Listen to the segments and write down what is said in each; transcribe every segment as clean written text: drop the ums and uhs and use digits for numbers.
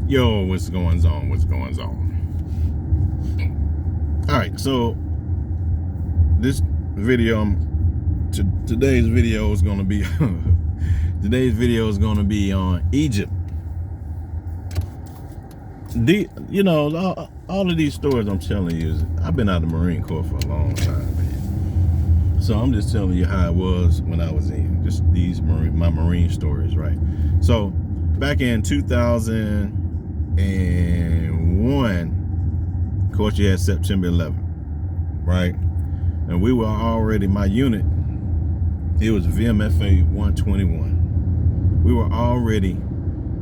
Yo, what's going on? What's going on? All right, so this video, today's video is gonna be on Egypt. All of these stories I'm telling you I've been out of the Marine Corps for a long time, man. So I'm just telling you how it was when I was in, just my Marine stories, right? So back in 2001, of course, you had September 11th, right? And we were already, my unit, it was VMFA 121. We were already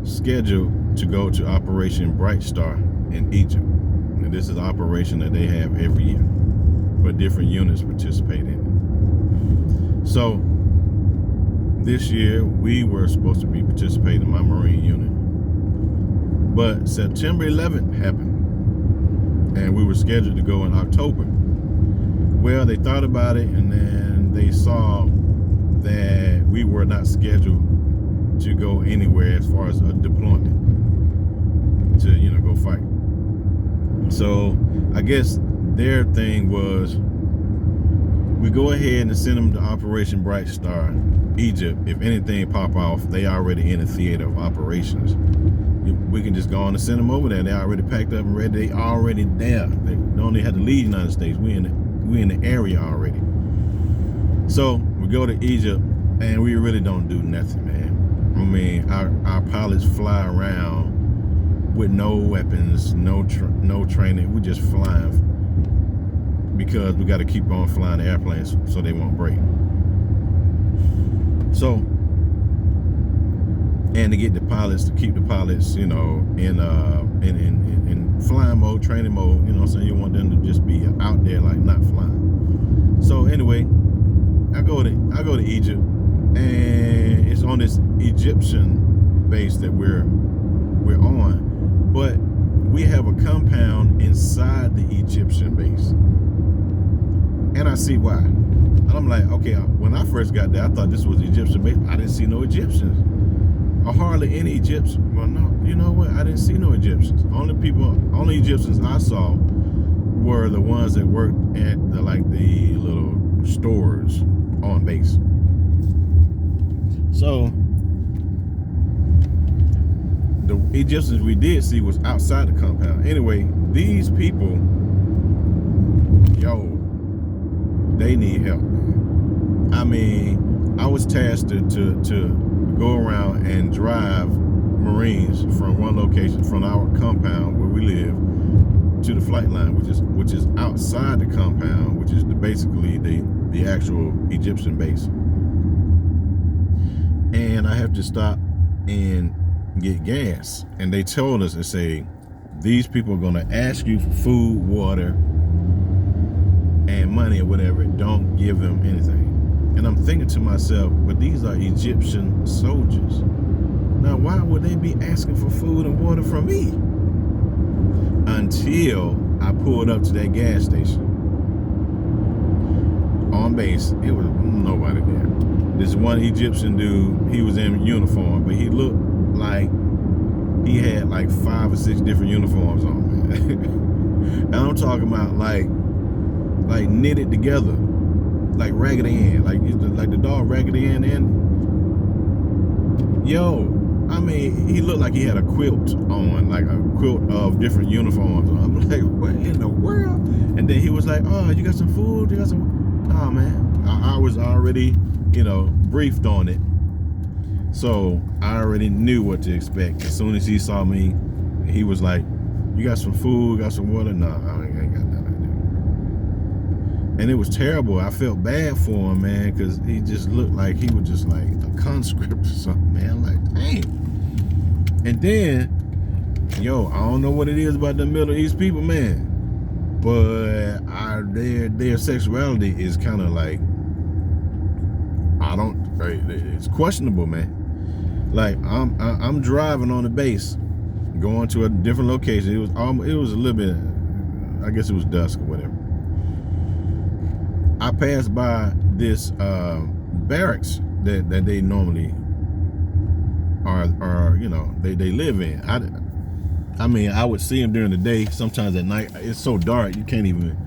scheduled to go to Operation Bright Star in Egypt. And this is an operation that they have every year, but different units participate in it. So this year, we were supposed to be participating in my Marine unit. But September 11th happened, and we were scheduled to go in October. Well, they thought about it, and then they saw that we were not scheduled to go anywhere as far as a deployment to, go fight. So I guess their thing was, we go ahead and send them to Operation Bright Star, Egypt. If anything pop off, they already in the theater of operations. We can just go on and send them over there. They already packed up and ready. They already there. They only had to leave the United States. We in the area already. So we go to Egypt, and we really don't do nothing, man. I mean, our pilots fly around with no weapons, no training. We just flying because we got to keep on flying the airplanes so they won't break. So, and to get the pilots, to keep the pilots, in flying mode, training mode, so you want them to just be out there like not flying. So anyway, I go to Egypt, and it's on this Egyptian base that we're on, but we have a compound inside the Egyptian base, and I see why. And I'm like, okay, when I first got there, I thought this was the Egyptian base. I didn't see no Egyptians, or hardly any Egyptians. Well, no, you know what? I didn't see no Egyptians. Only Egyptians I saw were the ones that worked at the little stores on base. So the Egyptians we did see was outside the compound. Anyway, these people, they need help. I mean, I was tasked to go around and drive Marines from one location, from our compound where we live, to the flight line, which is outside the compound, which is basically the actual Egyptian base. And I have to stop and get gas. And they told us, they say, these people are going to ask you for food, water, and money or whatever. Don't give them anything. And I'm thinking to myself, but these are Egyptian soldiers. Now, why would they be asking for food and water from me? Until I pulled up to that gas station. On base, it was nobody there. This one Egyptian dude, he was in uniform, but he looked like he had like 5 or 6 different uniforms on, man. And I'm talking about like knitted together, like Raggedy Ann, like the dog Raggedy Ann. And I mean, he looked like he had a quilt on, like a quilt of different uniforms. I'm like, what in the world? And then he was like, oh, you got some food? You got some? Oh, man. I was already, briefed on it. So I already knew what to expect. As soon as he saw me, he was like, you got some food? Got some water? No, I ain't got nothing. And it was terrible. I felt bad for him, man, because he just looked like he was just like a conscript or something, man. I'm like, dang. And then, I don't know what it is about the Middle East people, man, but their sexuality is kind of like, it's questionable, man. Like I'm driving on the base, going to a different location. It was a little bit, I guess it was dusk or whatever. I passed by this barracks that they normally are they live in. I mean, I would see them during the day. Sometimes at night, it's so dark you can't even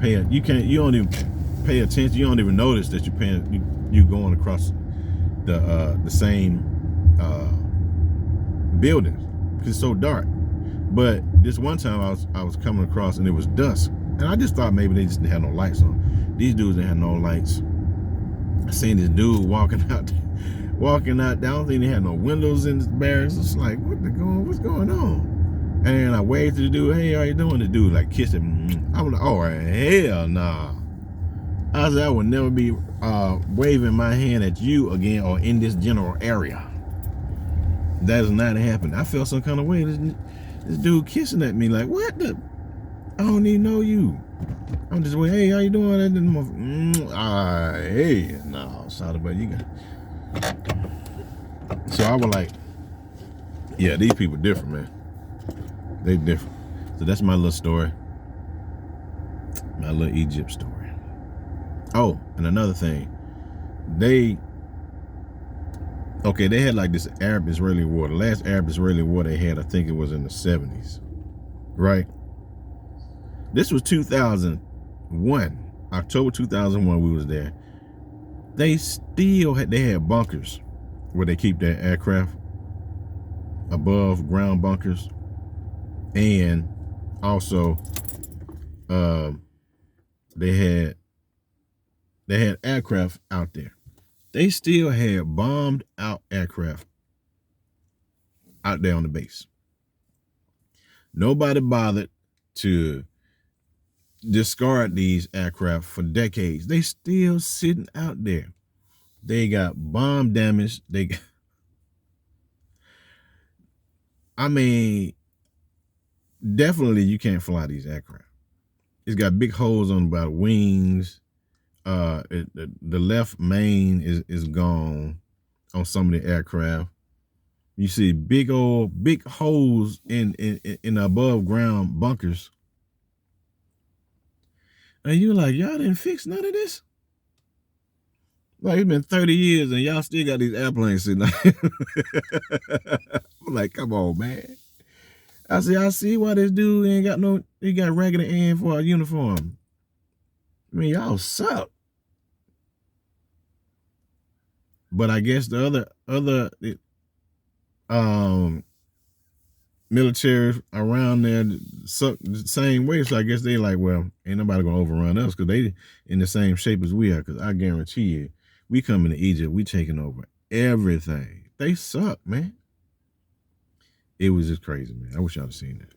pay. You don't even pay attention. You don't even notice that you going across the same buildings because it's so dark. But this one time I was coming across and it was dusk, and I just thought maybe they just didn't have no lights on. These dudes didn't have no lights. I seen this dude walking out. I don't think they had no windows in the barracks. It's like, what's going on? And I waved to the dude, hey, how you doing? The dude like kissed him. I was like, oh hell nah. I said I would never be waving my hand at you again or in this general area. That is not happening. I felt some kind of way. This dude kissing at me like, what the? I don't even know you. I'm just like, hey, how you doing? Hey, no, sorry, but you got. So I was like, yeah, these people different, man. They different. So that's my little story. My little Egypt story. Oh, and another thing. They had like this Arab-Israeli war. The last Arab-Israeli war they had, I think it was in the 70s. Right? This was 2001. October 2001, we was there. They had bunkers where they keep their aircraft, above ground bunkers, and also they had aircraft out there. They still had bombed out aircraft out there on the base. Nobody bothered to discard these aircraft for decades. They still sitting out there. They got bomb damage. I mean, definitely you can't fly these aircraft. It's got big holes on about wings. The left main is gone on some of the aircraft. You see big holes in the above ground bunkers. And you're like, y'all didn't fix none of this? Like, it's been 30 years and y'all still got these airplanes sitting there. I'm like, come on, man. I see why this dude he got raggedy end for a uniform. I mean, y'all suck. But I guess the other military around there suck the same way. So I guess they like, well, ain't nobody gonna overrun us because they in the same shape as we are. Because I guarantee you, we coming to Egypt, we taking over everything. They suck, man. It was just crazy, man. I wish y'all had seen that.